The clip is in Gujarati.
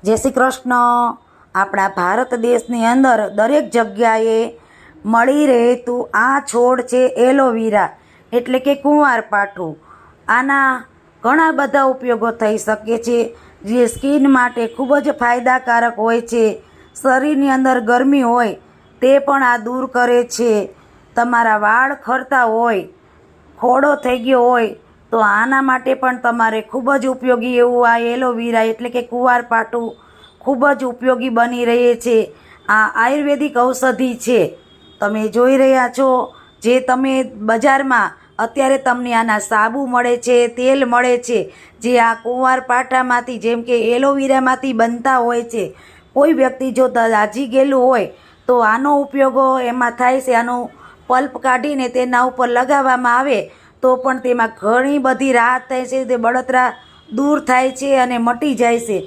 જય શ્રી કૃષ્ણ. આપણા ભારત દેશની અંદર દરેક જગ્યાએ મળી રહેતું આ છોડ છે એલોવેરા, એટલે કે કુંવારપાઠું. આના ઘણા બધા ઉપયોગો થઈ શકે છે, જે સ્કિન માટે ખૂબ જ ફાયદાકારક હોય છે. શરીરની અંદર ગરમી હોય તે પણ આ દૂર કરે છે. તમારા વાળ ખરતા હોય, ખોડો થઈ ગયો હોય, તો આના માટે પણ તમારે ખૂબ જ ઉપયોગી એવું આ એલોવેરા એટલે કે કુંવારપાઠું ખૂબ જ ઉપયોગી બની રહે છે. આ આયુર્વેદિક ઔષધિ છે. તમે જોઈ રહ્યા છો, જે તમે બજારમાં અત્યારે તમને આના સાબુ મળે છે, તેલ મળે છે, જે આ કુંવારપાઠામાંથી જેમ કે એલોવેરામાંથી બનતા હોય છે. કોઈ વ્યક્તિ જો દાઝી ગયેલું હોય તો આનો ઉપયોગ એમાં થાય છે. આનો પલ્પ કાઢીને તેના ઉપર લગાવવામાં આવે તો પણ તેમાં ઘણી બધી રાહત થાય છે. તે બળતરા દૂર થાય છે અને મટી જાય છે.